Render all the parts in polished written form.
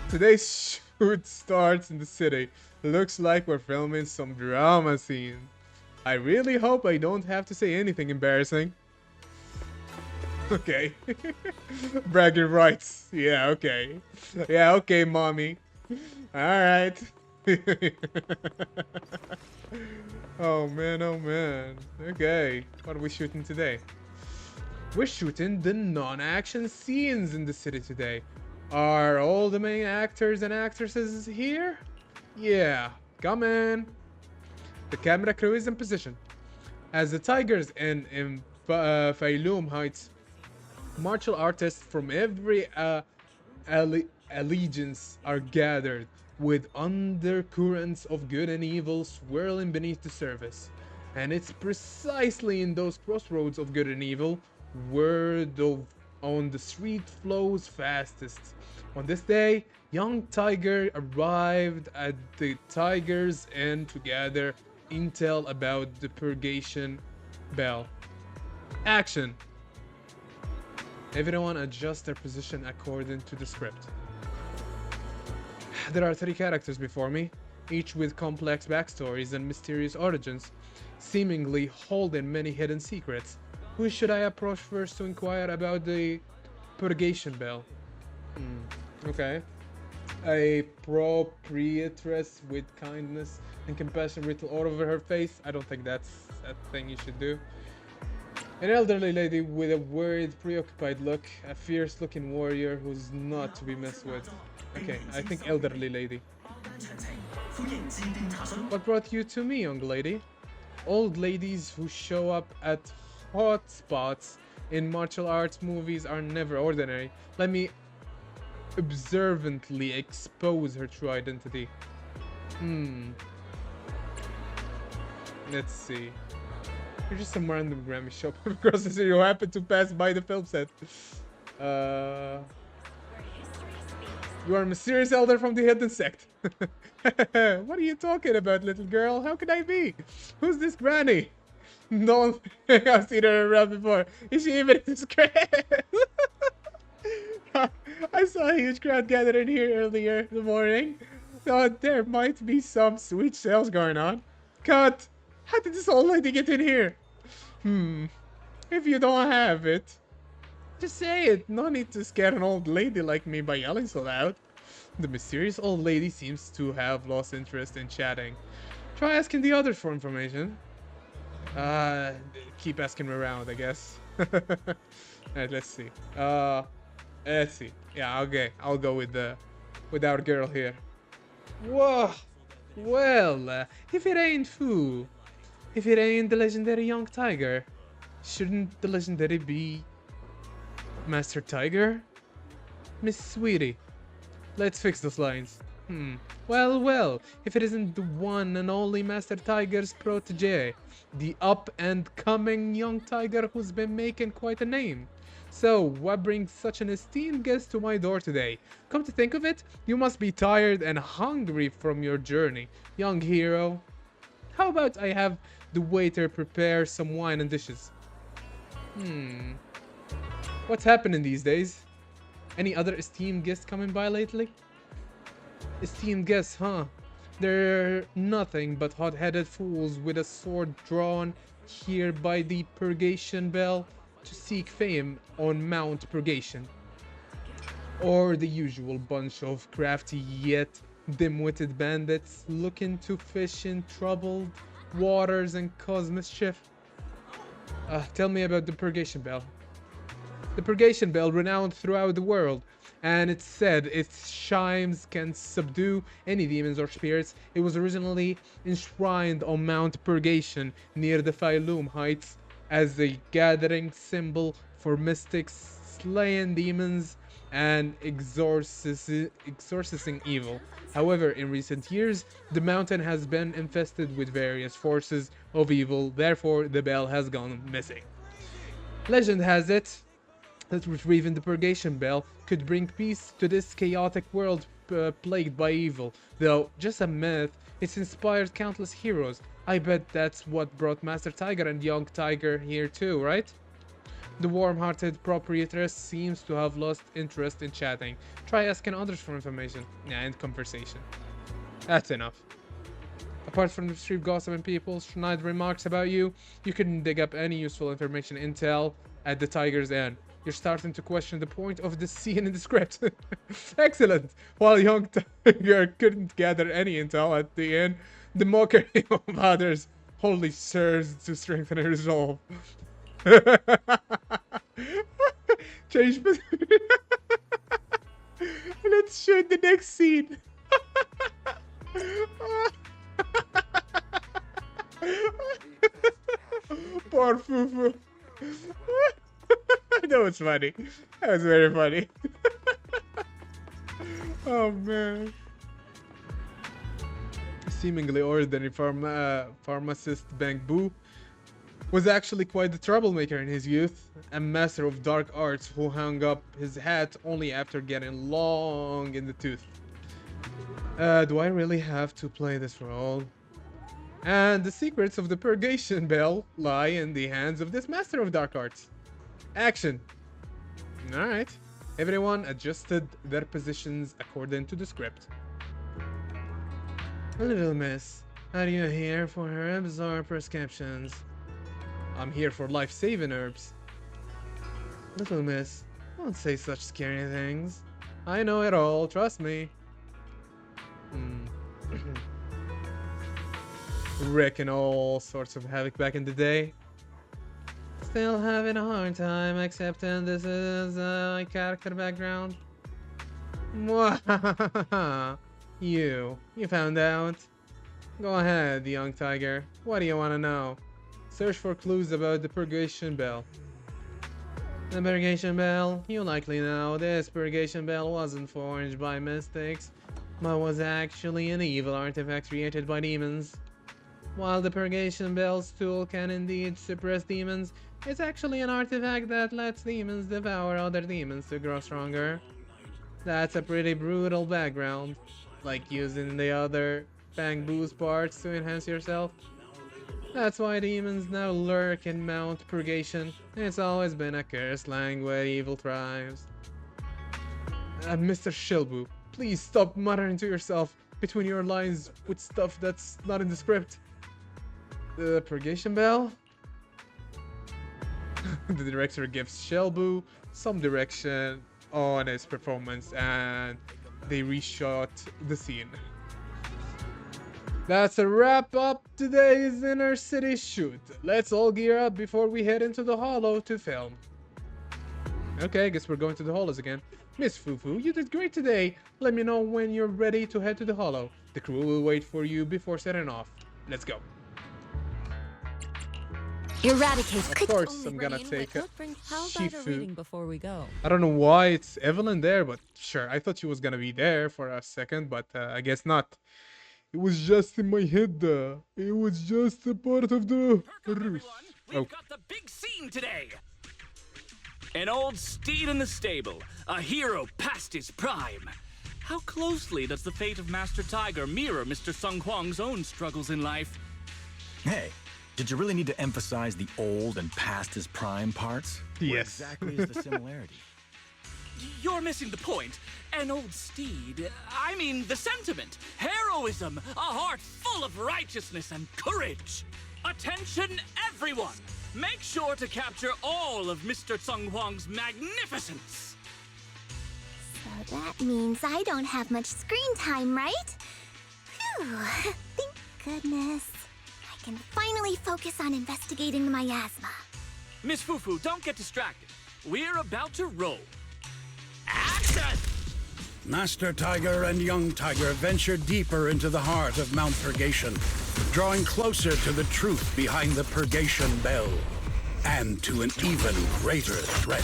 Today's shoot starts in the city. Looks like we're filming some drama scene. I really hope I don't have to say anything embarrassing. Okay. Bragging rights. Yeah, okay. Yeah, okay, mommy. Alright. Oh man, oh man. Okay, what are we shooting today? We're shooting the non-action scenes in the city today. Are all the main actors and actresses here? Yeah, come in. The camera crew is in position. As the tigers in Failum Heights, martial artists from every allegiance are gathered, with undercurrents of good and evil swirling beneath the surface. And it's precisely in those crossroads of good and evil word of on the street flows fastest. On this day, young Tiger arrived at the Tiger's Inn to gather intel about the purgation bell. Action! Everyone adjusts their position according to the script. There are three characters before me, each with complex backstories and mysterious origins, seemingly holding many hidden secrets. Who should I approach first to inquire about the purgation bell? Okay. A proprietress with kindness and compassion written all over her face. I don't think that's a thing you should do. An elderly lady with a worried, preoccupied look, a fierce-looking warrior who's not to be messed with. Okay, I think elderly lady. What brought you to me, young lady? Old ladies who show up at hot spots in martial arts movies are never ordinary. Let me observantly expose her true identity. Let's see. You're just some random Grammy shop across the city who happened to pass by the film set. You are a mysterious elder from the hidden sect. What are you talking about, little girl? How can I be? Who's this granny? Don't think I've seen her around before. Is she even in this crowd? I saw a huge crowd gathered in here earlier in the morning. Thought there might be some sweet sales going on. Cut! How did this old lady get in here? If you don't have it, just say it. No need to scare an old lady like me by yelling so loud. The mysterious old lady seems to have lost interest in chatting. Try asking the others for information. Keep asking around, I guess. Alright, let's see. Let's see. Yeah, okay. I'll go with our girl here. Whoa. Well, if it ain't Fu, if it ain't the legendary young tiger, shouldn't the legendary be Master Tiger? Miss Sweetie, let's fix those lines. Well, if it isn't the one and only Master Tiger's protege, the up-and-coming young tiger who's been making quite a name. So, what brings such an esteemed guest to my door today? Come to think of it, you must be tired and hungry from your journey, young hero. How about I have the waiter prepare some wine and dishes? What's happening these days? Any other esteemed guests coming by lately? Esteemed guests, huh? They're nothing but hot-headed fools with a sword drawn here by the purgation bell to seek fame on Mount Purgation. Or the usual bunch of crafty yet dim-witted bandits looking to fish in troubled waters and cause mischief. Tell me about the purgation bell. The purgation bell, renowned throughout the world, and it's said its chimes can subdue any demons or spirits. It was originally enshrined on Mount Purgation near the Failum Heights as a gathering symbol for mystics slaying demons and exorcising evil. However, in recent years, the mountain has been infested with various forces of evil, therefore the bell has gone missing. Legend has it that retrieving the purgation bell could bring peace to this chaotic world plagued by evil. Though just a myth, it's inspired countless heroes. I bet that's what brought Master Tiger and Young Tiger here too, right? The warm-hearted proprietress seems to have lost interest in chatting. Try asking others for information and conversation. That's enough. Apart from the street gossip and people's snide remarks about you, you couldn't dig up any useful information intel at the Tiger's End. You're starting to question the point of the scene in the script. Excellent! While young Tiger couldn't gather any intel at the end, the mockery of others only serves to strengthen his resolve. Change. Let's shoot the next scene. Poor Fufu. That was funny. That was very funny. Oh man. Seemingly ordinary pharmacist Bang Boo was actually quite the troublemaker in his youth, a master of dark arts who hung up his hat only after getting long in the tooth. Do I really have to play this role? And the secrets of the Purgation Bell lie in the hands of this master of dark arts. Action! Alright. Everyone adjusted their positions according to the script. Little miss, are you here for herbs or prescriptions? I'm here for life-saving herbs. Little miss, don't say such scary things. I know it all, trust me. Wrecking all sorts of havoc back in the day. Still having a hard time accepting this is my character background. You found out. Go ahead, young tiger. What do you want to know? Search for clues about the Purgation Bell. The Purgation Bell? You likely know this Purgation Bell wasn't forged by mystics, but was actually an evil artifact created by demons. While the Purgation Bell's tool can indeed suppress demons, it's actually an artifact that lets demons devour other demons to grow stronger. That's a pretty brutal background, like using the other Bang Boo's parts to enhance yourself. That's why demons now lurk in Mount Purgation. It's always been a cursed land where evil thrives. Mr. Shilbu, please stop muttering to yourself between your lines with stuff that's not in the script. The Purgation Bell? The director gives Shilbu some direction on his performance and they reshot the scene. That's a wrap up today's Inner City shoot. Let's all gear up before we head into the Hollow to film. Okay, I guess we're going to the Hollows again. Miss Fufu, you did great today. Let me know when you're ready to head to the Hollow. The crew will wait for you before setting off. Let's go. Eradicate. Of course, I'm gonna take a How about a reading Shifu. before we go? I don't know why it's Evelyn there, but sure. I thought she was gonna be there for a second, but I guess not. It was just in my head. It was just a part of the roof. We've got the big scene today. An old steed in the stable, a hero past his prime. How closely does the fate of Master Tiger mirror Mr. Sung Huang's own struggles in life? Hey, did you really need to emphasize the old and past his prime parts? Where Yes. exactly is the similarity? You're missing the point. An old steed, I mean the sentiment, heroism, a heart full of righteousness and courage. Attention, everyone! Make sure to capture all of Mr. Sung Huang's magnificence. So that means I don't have much screen time, right? Phew, thank goodness. I can finally focus on investigating the miasma. Miss Fufu, don't get distracted. We're about to roll. Action! Master Tiger and Young Tiger venture deeper into the heart of Mount Purgation, drawing closer to the truth behind the Purgation Bell, and to an even greater threat.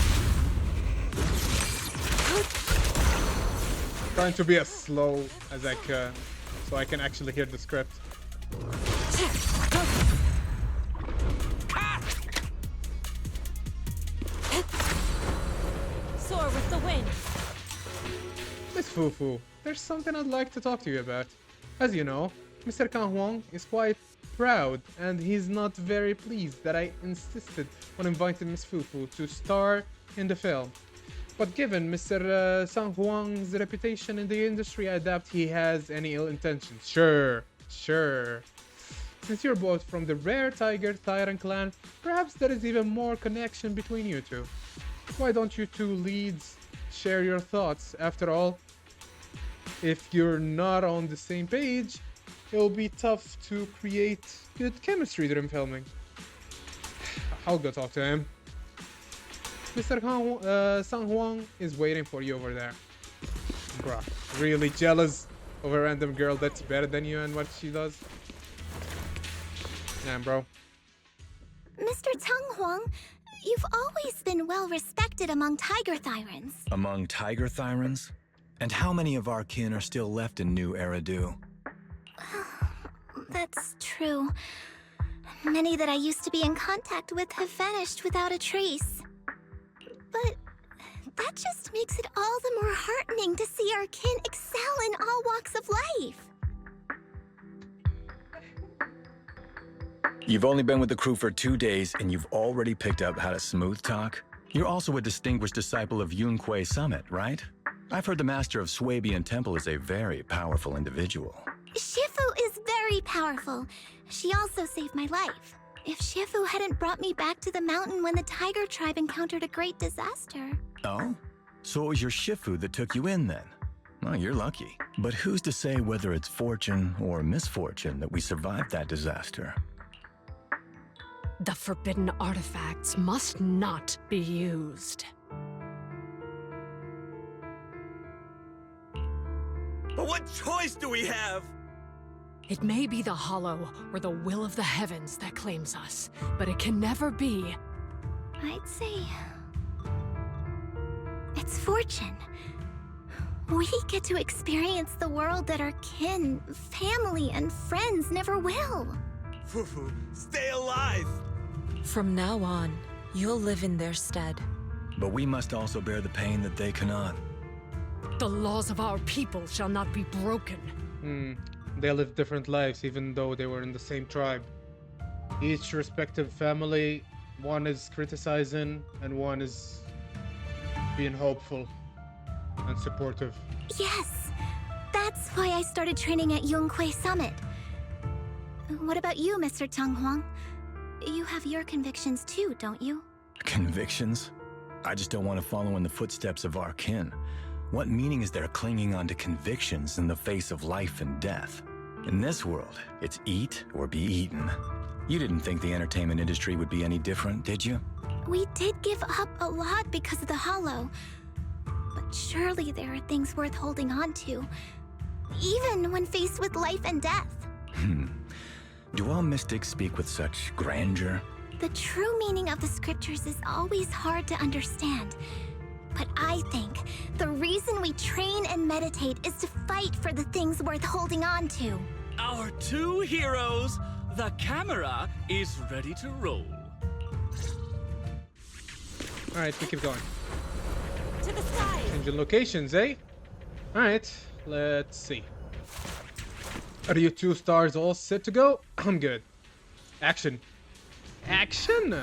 Trying to be as slow as I can, so I can actually hear the script. Soar with the wind. Miss Fufu, there's something I'd like to talk to you about. As you know, Mr. Kan Huang is quite proud, and he's not very pleased that I insisted on inviting Miss Fufu to star in the film. But given Mr. San Huang's reputation in the industry, I doubt he has any ill intentions. Sure. Since you're both from the rare Tiger Tyrant clan, perhaps there is even more connection between you two. Why don't you two leads share your thoughts? After all, if you're not on the same page, it'll be tough to create good chemistry during filming. I'll go talk to him. Mr. San Huang is waiting for you over there. Bruh, really jealous of a random girl that's better than you and what she does? Damn, bro. Mr. Tang Huang, you've always been well respected among Tiger Thyrans. Among Tiger Thyrans? And how many of our kin are still left in New Eridu? That's true. Many that I used to be in contact with have vanished without a trace. But that just makes it all the more heartening to see our kin excel in all walks of life. You've only been with the crew for 2 days, and you've already picked up how to smooth talk? You're also a distinguished disciple of Yunquei Summit, right? I've heard the master of Swabian Temple is a very powerful individual. Shifu is very powerful. She also saved my life. If Shifu hadn't brought me back to the mountain when the Tiger tribe encountered a great disaster. Oh? So it was your Shifu that took you in then? Well, you're lucky. But who's to say whether it's fortune or misfortune that we survived that disaster? The forbidden artifacts must not be used. But what choice do we have? It may be the Hollow or the will of the heavens that claims us, but it can never be. I'd say it's fortune. We get to experience the world that our kin, family, and friends never will. Fufu, stay alive! From now on, you'll live in their stead. But we must also bear the pain that they cannot. The laws of our people shall not be broken. They live different lives even though they were in the same tribe. Each respective family, one is criticizing and one is being hopeful and supportive. Yes, that's why I started training at Yunquei Summit. What about you, Mr. Tang Huang? You have your convictions too, don't you? Convictions? I just don't want to follow in the footsteps of our kin. What meaning is there clinging on to convictions in the face of life and death? In this world, it's eat or be eaten. You didn't think the entertainment industry would be any different, did you? We did give up a lot because of the Hollow. But surely there are things worth holding on to, even when faced with life and death. Do all mystics speak with such grandeur? The true meaning of the scriptures is always hard to understand. But I think the reason we train and meditate is to fight for the things worth holding on to. Our two heroes, the camera is ready to roll. Alright, we keep going. To the sky! Changing locations, eh? Alright, let's see. Are you 2 stars all set to go? I'm good. Action. Action!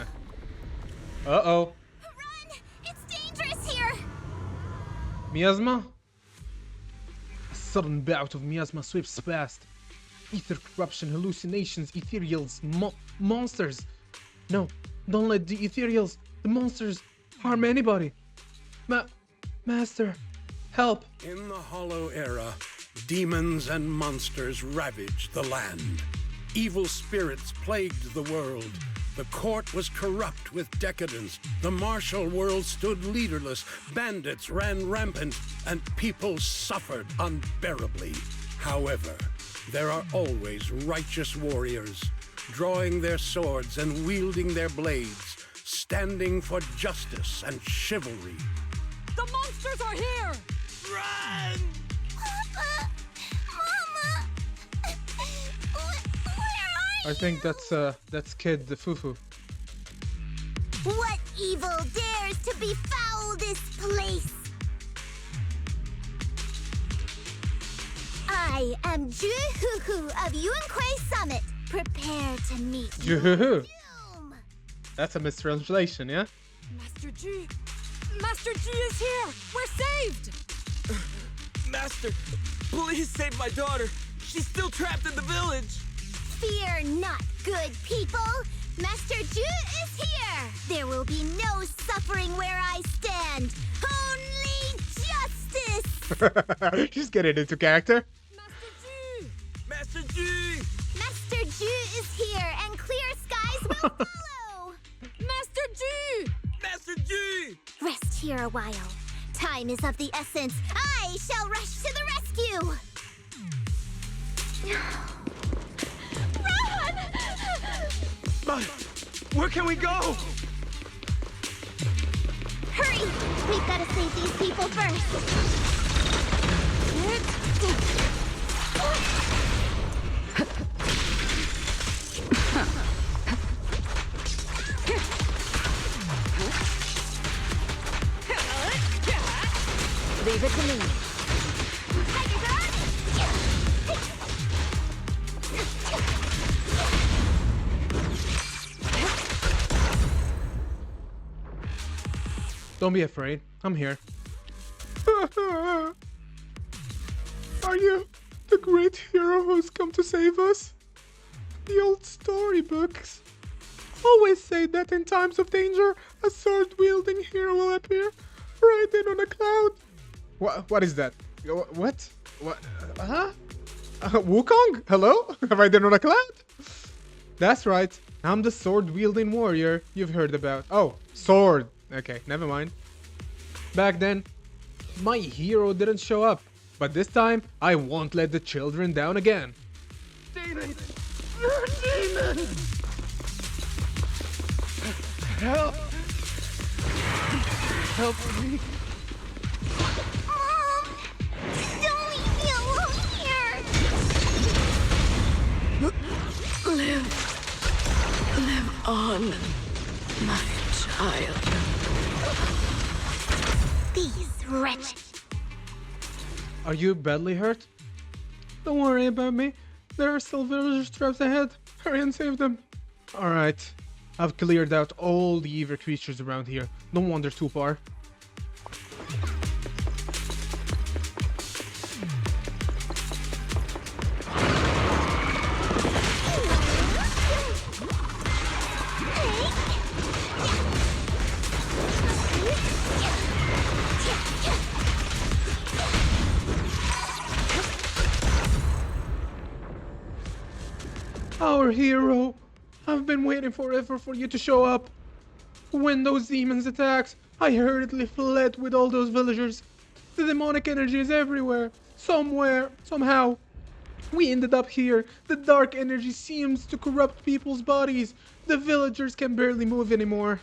Uh-oh. Run! It's dangerous here! Miasma? A sudden bout of miasma sweeps past. Ether corruption, hallucinations, ethereals, monsters. No, don't let the ethereals, the monsters, harm anybody. Master, help. In the Hollow Era, demons and monsters ravaged the land. Evil spirits plagued the world. The court was corrupt with decadence. The martial world stood leaderless. Bandits ran rampant, and people suffered unbearably. However, there are always righteous warriors, drawing their swords and wielding their blades, standing for justice and chivalry. The monsters are here! Run! Papa! Mama! Where are I think that's Kid the Fufu. What evil dares to befoul this place? I am Juhuhu of Yunquei Summit, Prepare to meet Yoo-hoo. doom. That's a mistranslation, yeah? Master G! Master G is here! We're saved! Master, please save my daughter. She's still trapped in the village. Fear not, good people. Master Ju is here. There will be no suffering where I stand. Only justice. She's getting into character. Master G! Master G! Master Ju is here, and clear skies will follow. Master G! Master G! Rest here a while. Time is of the essence. I shall rush to the rescue. Run! But where can we go? Hurry! We've got to save these people first. Leave it to me. Tiger Guard! Don't be afraid. I'm here. Are you the great hero who's come to save us? The old storybooks always say that in times of danger, a sword-wielding hero will appear, riding on a cloud. What is that? What? What? Huh? Wukong? Hello? Riding on a cloud? That's right. I'm the sword-wielding warrior you've heard about. Oh, sword. Okay, never mind. Back then, my hero didn't show up. But this time, I won't let the children down again. Demon! Demon! Help! Help me! Mom! Don't leave me alone here! Live on, my child. These wretches. Are you badly hurt? Don't worry about me. There are still villagers trapped ahead. Hurry and save them. Alright. I've cleared out all the evil creatures around here. Don't wander too far. Our hero! I've been waiting forever for you to show up. When those demons attacked, I hurriedly fled with all those villagers. The demonic energy is everywhere. Somewhere, somehow. We ended up here. The dark energy seems to corrupt people's bodies. The villagers can barely move anymore.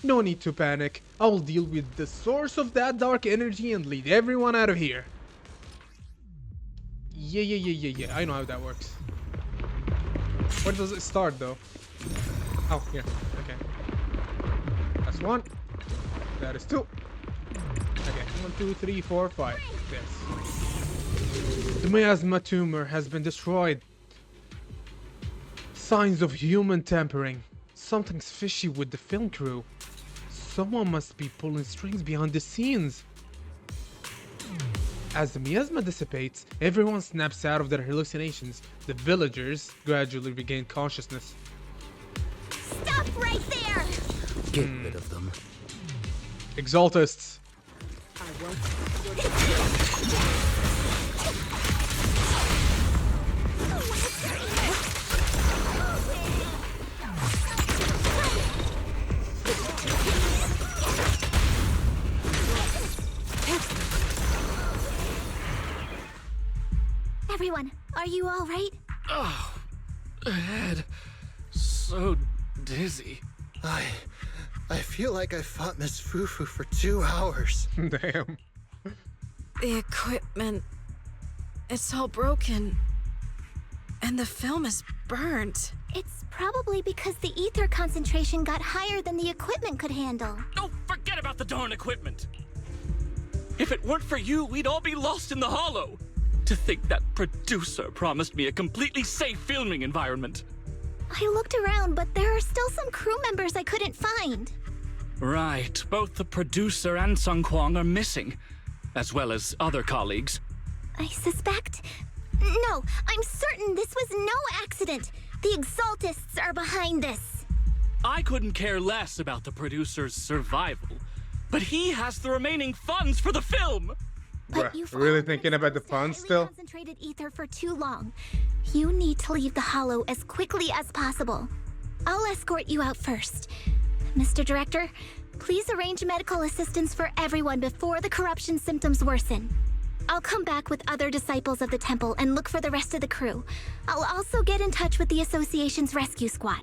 No need to panic. I'll deal with the source of that dark energy and lead everyone out of here. Yeah. I know how that works. Where does it start though? Oh, here. Okay. That's one. That is two. Okay. 1, 2, 3, 4, 5. Yes. The miasma tumor has been destroyed. Signs of human tampering. Something's fishy with the film crew. Someone must be pulling strings behind the scenes. As the miasma dissipates, everyone snaps out of their hallucinations. The villagers gradually regain consciousness. Stop right there! Get rid of them. Exaltists. Everyone, are you all right? Oh, head. So dizzy. I feel like I fought Miss Fufu for 2 hours. Damn. The equipment, it's all broken. And the film is burnt. It's probably because the ether concentration got higher than the equipment could handle. Oh, forget about the darn equipment! If it weren't for you, we'd all be lost in the hollow. To think that producer promised me a completely safe filming environment. I looked around, but there are still some crew members I couldn't find. Right, both the producer and Sung Kwang are missing, as well as other colleagues. I suspect... No, I'm certain this was no accident. The Exaltists are behind this. I couldn't care less about the producer's survival, but he has the remaining funds for the film! But Bruh, you've really all thinking been about the exposed to funds highly still? concentrated ether for too long. You need to leave the Hollow as quickly as possible. I'll escort you out first. Mr. Director, please arrange medical assistance for everyone before the corruption symptoms worsen. I'll come back with other disciples of the temple and look for the rest of the crew. I'll also get in touch with the association's rescue squad.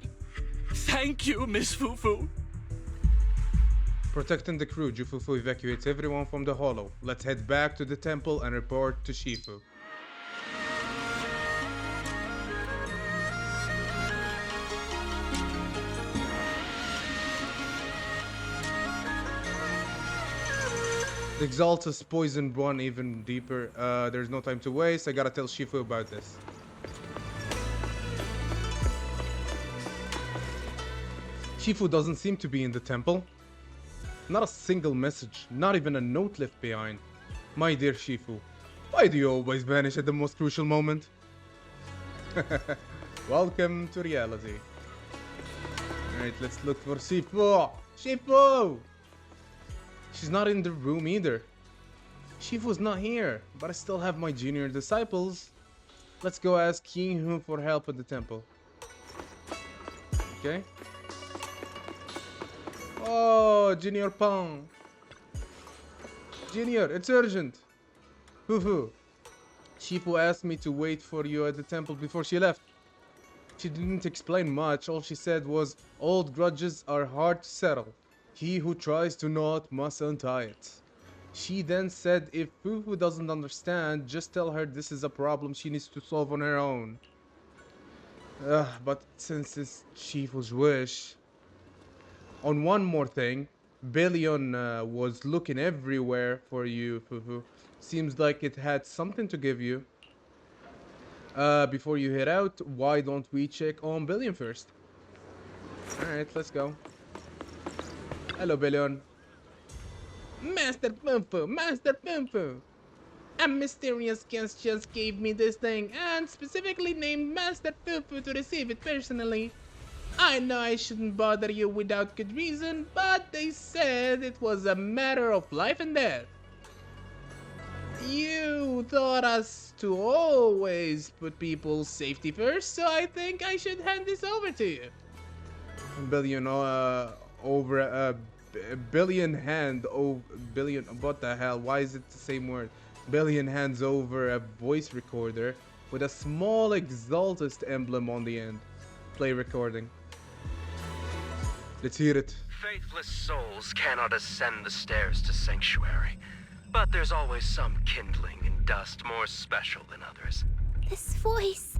Thank you, Miss Fufu. Protecting the crew, Jufufu evacuates everyone from the hollow. Let's head back to the temple and report to Shifu. The Exaltus poisoned one even deeper. There's no time to waste. I gotta tell Shifu about this. Shifu doesn't seem to be in the temple. Not a single message, not even a note left behind. My dear Shifu, why do you always vanish at the most crucial moment? Welcome to reality. Alright, let's look for Shifu. Shifu! She's not in the room either. Shifu's not here, but I still have my junior disciples. Let's go ask King Hu for help at the temple. Okay. Oh, Junior Pong. Junior, it's urgent. Fufu. Shifu asked me to wait for you at the temple before she left. She didn't explain much. All she said was, old grudges are hard to settle. He who tries to knot must untie it. She then said if Fufu doesn't understand, just tell her this is a problem she needs to solve on her own. But since it's Shifu's wish... On one more thing, Billion was looking everywhere for you, Fufu. Seems like it had something to give you. Before you head out, why don't we check on Billion first? Alright, let's go. Hello, Billion. Master Fufu, Master Fufu. A mysterious guest just gave me this thing and specifically named Master Fufu to receive it personally. I know I shouldn't bother you without good reason, but they said it was a matter of life and death. You taught us to always put people's safety first, so I think I should hand this over to you. Billion, billion, what the hell, why is it the same word? Billion hands over a voice recorder with a small Exaltist emblem on the end. Play recording. Let's hear it. Faithless souls cannot ascend the stairs to sanctuary, but there's always some kindling in dust more special than others. This voice...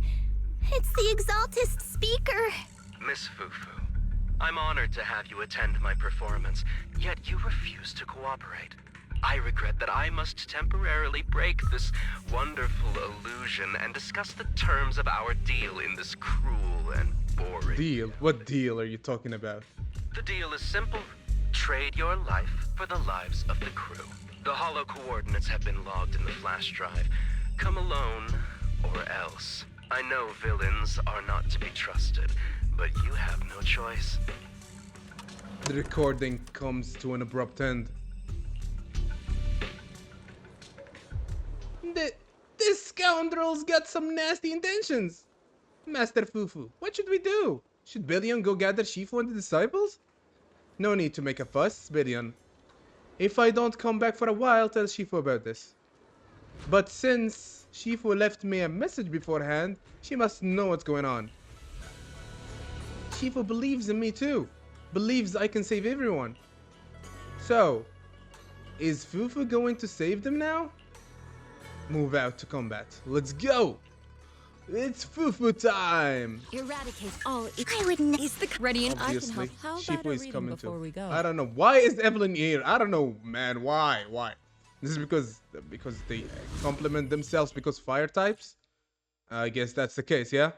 It's the Exaltist speaker. Miss Fufu, I'm honored to have you attend my performance, yet you refuse to cooperate. I regret that I must temporarily break this wonderful illusion and discuss the terms of our deal in this cruel and boring... Deal? What deal are you talking about? The deal is simple. Trade your life for the lives of the crew. The hollow coordinates have been logged in the flash drive. Come alone, or else. I know villains are not to be trusted, but you have no choice. The recording comes to an abrupt end. This scoundrel's got some nasty intentions. Master Fufu, what should we do? Should Billion go gather Shifu and the disciples? No need to make a fuss, Billion. If I don't come back for a while, tell Shifu about this. But since Shifu left me a message beforehand, she must know what's going on. Shifu believes in me too. Believes I can save everyone. So, is Fufu going to save them now? Move out to combat. Let's go! It's Fufu time! Eradicate all. I wouldn't... Is the ready and I can Obviously, help. How Shifu about a is reading coming before too. we go? I don't know. Why is Evelyn here? I don't know, man. Why? This is because they complement themselves because fire types? I guess that's the case, yeah?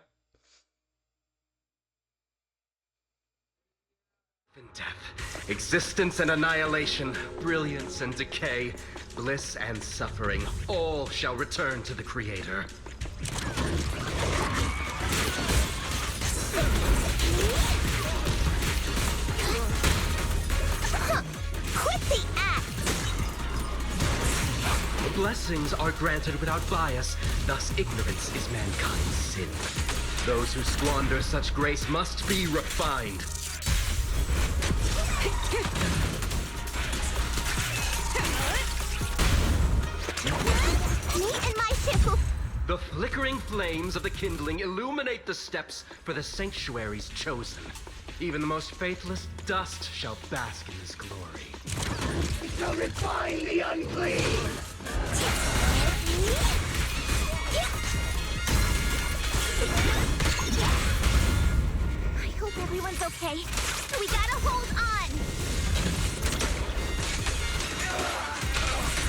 Death, existence and annihilation, brilliance and decay, bliss and suffering, all shall return to the Creator. Quit the act! Blessings are granted without bias, thus ignorance is mankind's sin. Those who squander such grace must be refined. Me and my shampoo. The flickering flames of the kindling illuminate the steps for the sanctuaries chosen. Even the most faithless dust shall bask in this glory. To refine the unclean! I hope everyone's okay. We gotta hold on!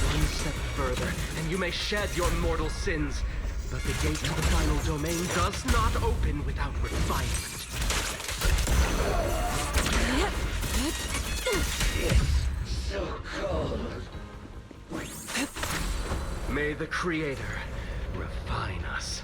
One step further, and you may shed your mortal sins. But the gate to the final domain does not open without refinement. It's so cold. May the Creator refine us.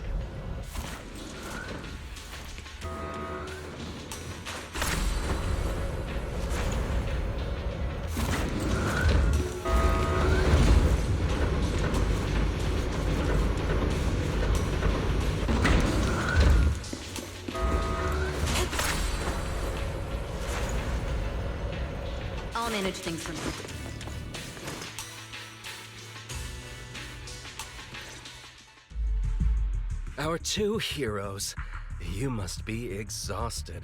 I'll manage things from here. Our two heroes. You must be exhausted.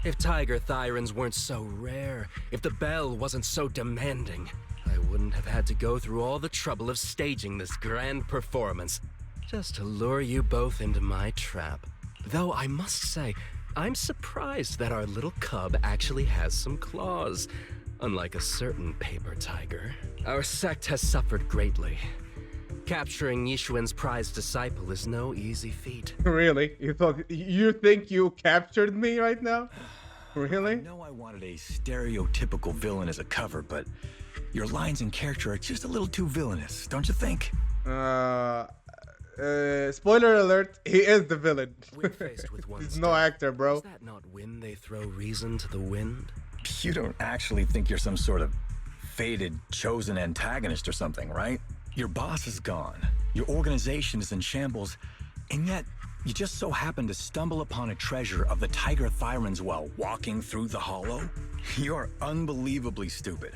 If Tiger Thyrans weren't so rare, if the bell wasn't so demanding, I wouldn't have had to go through all the trouble of staging this grand performance, just to lure you both into my trap. Though I must say, I'm surprised that our little cub actually has some claws. Unlike a certain paper tiger, our sect has suffered greatly. Capturing Yishuan's prized disciple is no easy feat. Really? You think you captured me right now? Really? I know I wanted a stereotypical villain as a cover, but your lines and character are just a little too villainous, don't you think? Spoiler alert, he is the villain. We're faced with one He's no actor, bro. Is that not when they throw reason to the wind? You don't actually think you're some sort of fated, chosen antagonist or something, right? Your boss is gone, your organization is in shambles, and yet you just so happen to stumble upon a treasure of the Tiger Thyrans while walking through the hollow? You're unbelievably stupid.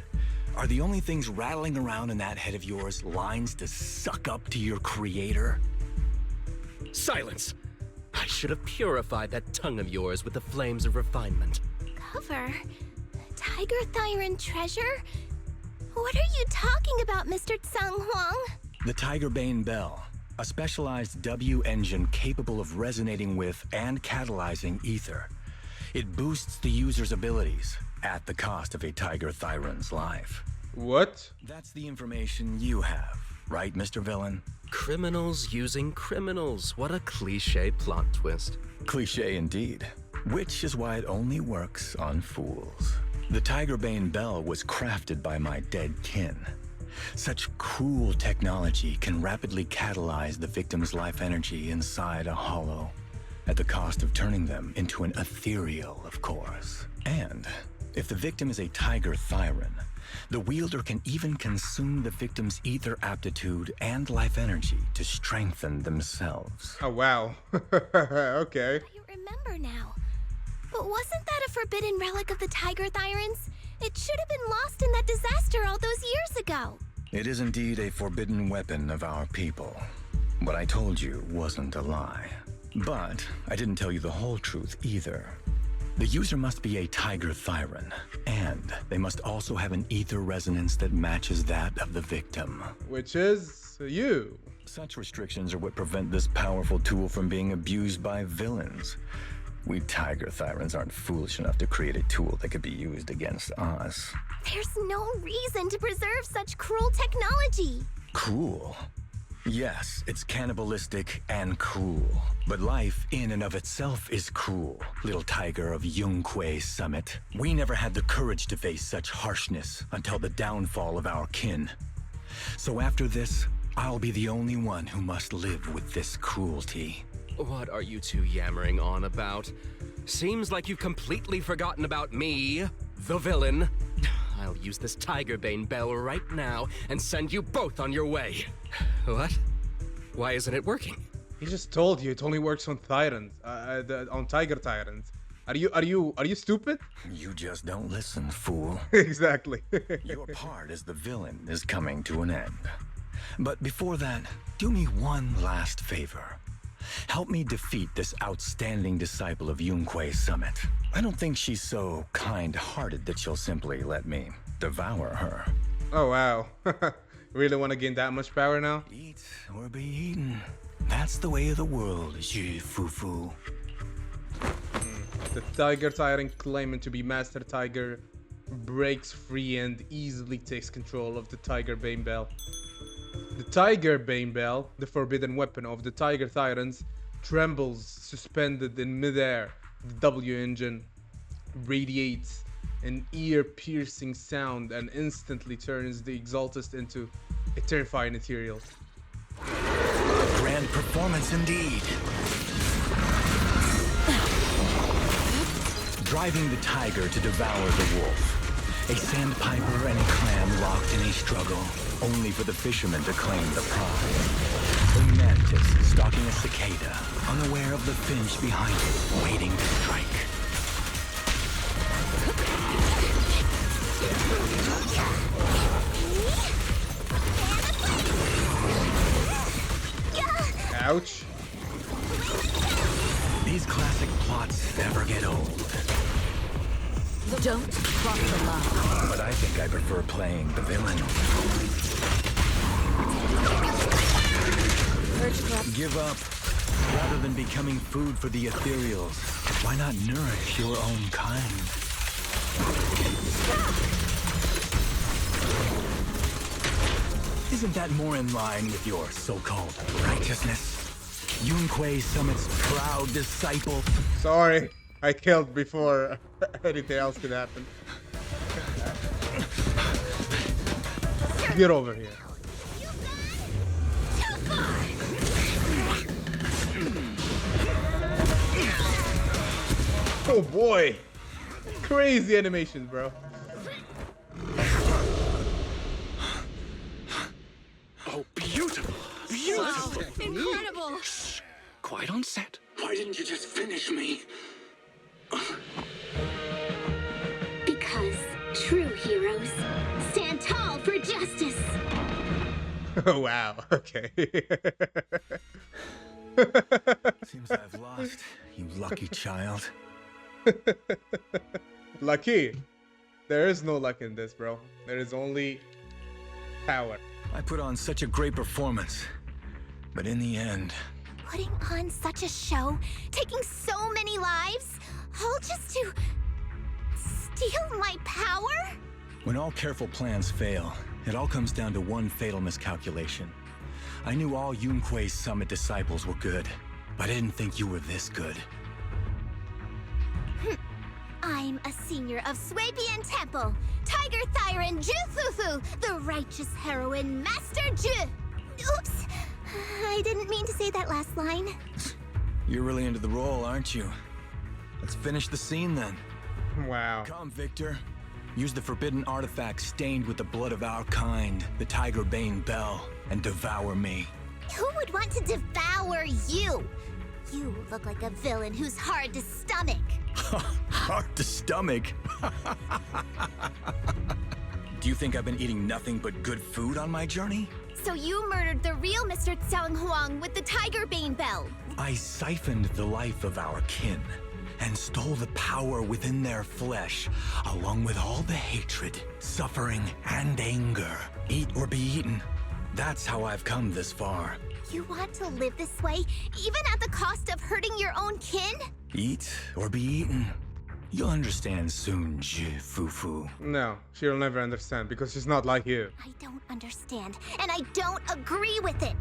Are the only things rattling around in that head of yours lines to suck up to your creator? Silence! I should have purified that tongue of yours with the flames of refinement. Cover? Tiger Thyran treasure? What are you talking about, Mr. Tsang Huang? The Tiger Bane Bell, a specialized W engine capable of resonating with and catalyzing ether. It boosts the user's abilities at the cost of a Tiger Thyran's life. What? That's the information you have, right, Mr. Villain? Criminals using criminals. What a cliche plot twist. Cliche indeed. Which is why it only works on fools. The Tiger Bane Bell was crafted by my dead kin. Such cool technology can rapidly catalyze the victim's life energy inside a hollow, at the cost of turning them into an ethereal, of course. And if the victim is a Tiger Thyran, the wielder can even consume the victim's ether aptitude and life energy to strengthen themselves. Oh, wow. Okay. You remember now. But wasn't that a forbidden relic of the Tiger Thyrans? It should have been lost in that disaster all those years ago. It is indeed a forbidden weapon of our people. What I told you wasn't a lie. But I didn't tell you the whole truth either. The user must be a Tiger Thyran, and they must also have an ether resonance that matches that of the victim. Which is you. Such restrictions are what prevent this powerful tool from being abused by villains. We Tiger Thyrans aren't foolish enough to create a tool that could be used against us. There's no reason to preserve such cruel technology. Cruel? Yes, it's cannibalistic and cruel. But life in and of itself is cruel, little tiger of Yunquei Summit. We never had the courage to face such harshness until the downfall of our kin. So after this, I'll be the only one who must live with this cruelty. What are you two yammering on about? Seems like you've completely forgotten about me, the villain. I'll use this Tigerbane bell right now and send you both on your way. What? Why isn't it working? He just told you it only works on tyrants, on tiger tyrants. Are you stupid? You just don't listen, fool. Exactly. Your part as the villain is coming to an end. But before that, do me one last favor. Help me defeat this outstanding disciple of Yunquei Summit. I don't think she's so kind-hearted that she'll simply let me devour her. Oh wow. Really want to gain that much power now? Eat or be eaten. That's the way of the world, Fufu. The tiger tyrant claiming to be Master Tiger breaks free and easily takes control of the Tigerbane Bell. The Tigerbane Bell, the forbidden weapon of the Tiger Tyrants, trembles suspended in midair. The W engine radiates an ear-piercing sound and instantly turns the Exaltist into a terrifying ethereal. Grand performance indeed. Driving the tiger to devour the wolf. A sandpiper and clam locked in a struggle, only for the fisherman to claim the prize. A mantis stalking a cicada, unaware of the finch behind it, waiting to strike. Ouch. These classic plots never get old. Don't cross the line. But I think I prefer playing the villain. Give up. Rather than becoming food for the ethereals, why not nourish your own kind? Isn't that more in line with your so-called righteousness? Yunquei Summit's proud disciple. Sorry, I killed before anything else could happen. Get over here. Oh boy! Crazy animations, bro. Oh, beautiful! Beautiful! Incredible! Quiet on set. Why didn't you just finish me? Because true heroes stand tall for justice. Oh wow, okay. Seems I've lost, you lucky child. Lucky? There is no luck in this, bro. There is only power. I put on such a great performance, but in the end... Putting on such a show, taking so many lives, all just to steal my power? When all careful plans fail, it all comes down to one fatal miscalculation. I knew all Yunquei Summit disciples were good, but I didn't think you were this good. I'm a senior of Swabian Temple, Tiger Thyran Ju Fufu, the righteous heroine Master Ju. Oops, I didn't mean to say that last line. You're really into the role, aren't you? Let's finish the scene then. Wow. Come, Victor. Use the forbidden artifact stained with the blood of our kind, the Tigerbane Bell, and devour me. Who would want to devour you? You look like a villain who's hard to stomach. Hard to stomach? Do you think I've been eating nothing but good food on my journey? So you murdered the real Mr. Tsang Huang with the Tigerbane Bell. I siphoned the life of our kin and stole the power within their flesh, along with all the hatred, suffering, and anger. Eat or be eaten. That's how I've come this far. You want to live this way, even at the cost of hurting your own kin? Eat or be eaten. You'll understand soon, Fufu. No, she'll never understand because she's not like you. I don't understand, and I don't agree with it.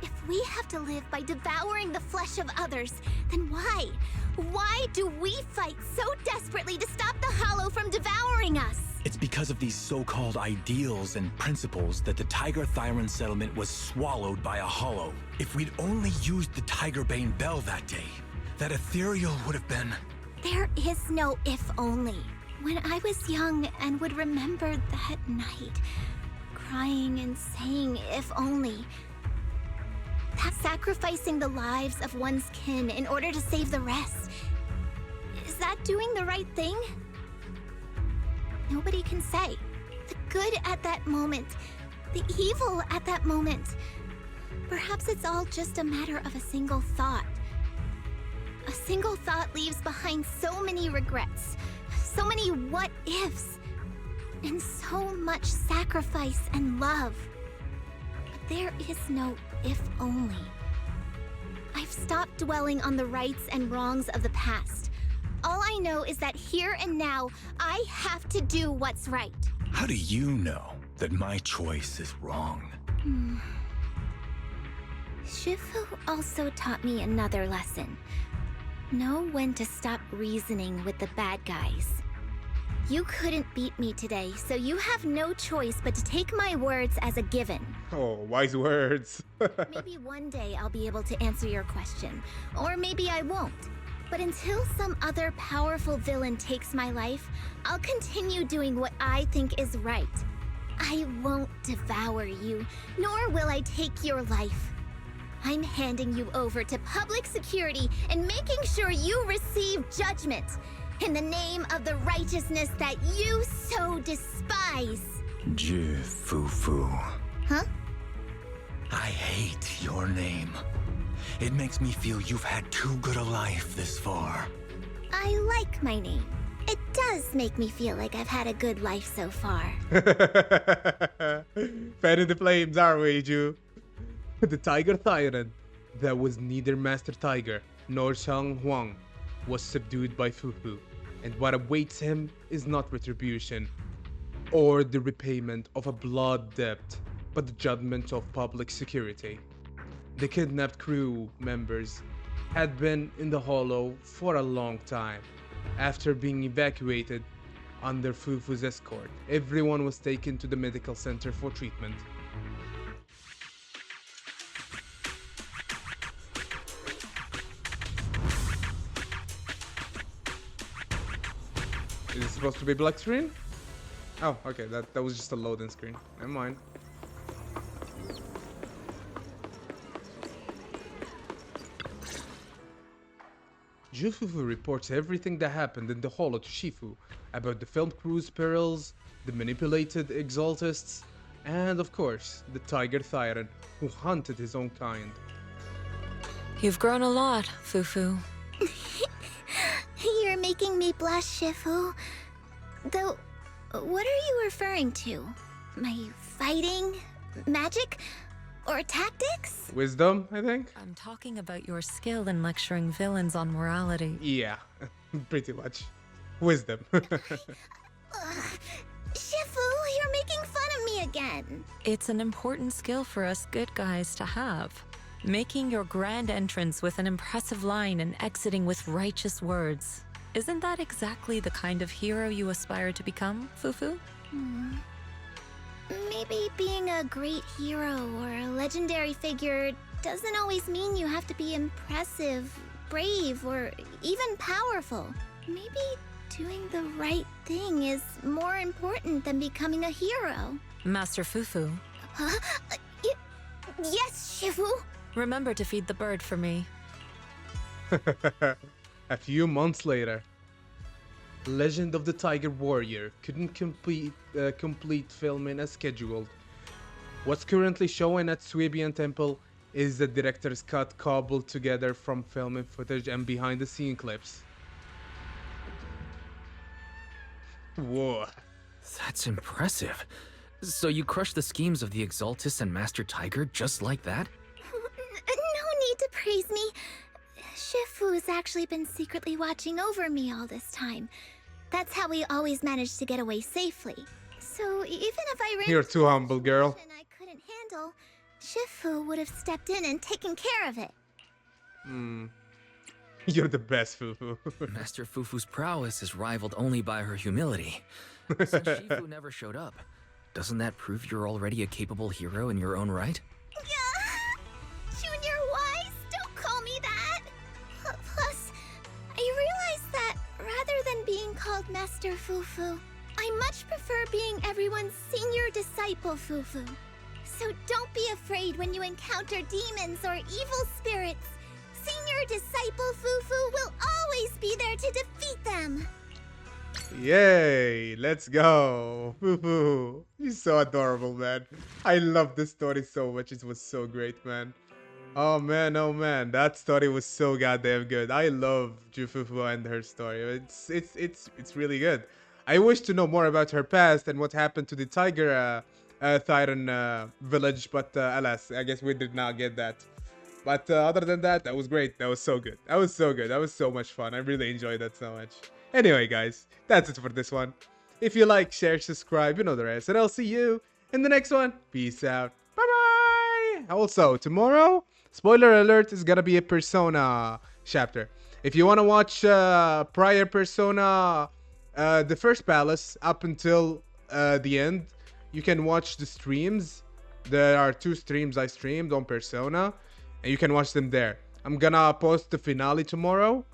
If we have to live by devouring the flesh of others, then why? Why do we fight so desperately to stop the Hollow from devouring us? It's because of these so-called ideals and principles that the Tiger Thyron settlement was swallowed by a Hollow. If we'd only used the Tiger Bane Bell that day, that ethereal would have been... There is no if only. When I was young and would remember that night, crying and saying if only, that sacrificing the lives of one's kin in order to save the rest, is that doing the right thing? Nobody can say. The good at that moment, the evil at that moment. Perhaps it's all just a matter of a single thought. A single thought leaves behind so many regrets, so many what-ifs, and so much sacrifice and love. But there is no if only. I've stopped dwelling on the rights and wrongs of the past. All I know is that here and now, I have to do what's right. How do you know that my choice is wrong? Shifu also taught me another lesson. Know when to stop reasoning with the bad guys. You couldn't beat me today, so you have no choice but to take my words as a given. Oh, wise words. Maybe one day I'll be able to answer your question, or maybe I won't. But until some other powerful villain takes my life, I'll continue doing what I think is right. I won't devour you, nor will I take your life. I'm handing you over to public security and making sure you receive judgment in the name of the righteousness that you so despise. Fufu. Huh? I hate your name. It makes me feel you've had too good a life this far. I like my name. It does make me feel like I've had a good life so far. Fan in the flames, are we, Ju? The Tiger Tyrant, that was neither Master Tiger nor Shang Huang, was subdued by Fufu, and what awaits him is not retribution or the repayment of a blood debt, but the judgment of public security. The kidnapped crew members had been in the Hollow for a long time. After being evacuated under Fufu's escort, everyone was taken to the medical center for treatment. Is it supposed to be black screen? Oh, okay, that was just a loading screen. Never mind. Fufu reports everything that happened in the Hollow to Shifu about the film crew's perils, the manipulated exaltists, and of course, the Tiger Tyrant who hunted his own kind. You've grown a lot, Fufu. You're making me blush, Shifu. Though, what are you referring to? My fighting? Magic? Or tactics? Wisdom, I think? I'm talking about your skill in lecturing villains on morality. Yeah, pretty much. Wisdom. Shifu, you're making fun of me again. It's an important skill for us good guys to have. Making your grand entrance with an impressive line and exiting with righteous words. Isn't that exactly the kind of hero you aspire to become, Fufu? Maybe being a great hero or a legendary figure doesn't always mean you have to be impressive, brave, or even powerful. Maybe doing the right thing is more important than becoming a hero. Master Fufu. Huh? Yes, Shifu. Remember to feed the bird for me. A few months later, Legend of the Tiger Warrior couldn't complete filming as scheduled. What's currently showing at Swabian Temple is the director's cut cobbled together from filming footage and behind the scene clips. Whoa. That's impressive. So you crushed the schemes of the Exaltus and Master Tiger just like that? No need to praise me. Shifu's actually been secretly watching over me all this time. That's how we always managed to get away safely. So even if I ran You're too humble, girl. I couldn't handle, Shifu would have stepped in and taken care of it. You're the best, Fufu. Master Fufu's prowess is rivaled only by her humility. Since Shifu never showed up, doesn't that prove you're already a capable hero in your own right? Junior Wise, don't call me that! Plus, I realized that rather than being called Master Fufu, I much prefer being everyone's senior disciple Fufu. So don't be afraid when you encounter demons or evil spirits. Senior disciple Fufu will always be there to defeat them. Yay, let's go. Fufu, he's so adorable, man. I love this story so much. It was so great, man. Oh man, that story was so goddamn good. I love Fufu and her story. It's really good. I wish to know more about her past and what happened to the Tiger Thyron village, but alas, I guess we did not get that. But other than that, that was great. That was so good. That was so good. That was so much fun. I really enjoyed that so much. Anyway, guys, that's it for this one. If you like, share, subscribe, you know the rest. And I'll see you in the next one. Peace out. Bye-bye. Also, tomorrow, spoiler alert, is gonna be a Persona chapter. If you want to watch prior Persona, the first palace up until the end, you can watch the streams. There are 2 streams I streamed on Persona, and you can watch them there. I'm gonna post the finale tomorrow,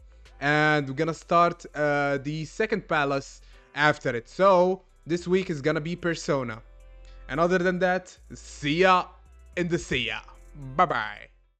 and we're gonna start the second palace after it. So this week is gonna be Persona. And other than that, see ya in the see ya. Bye bye.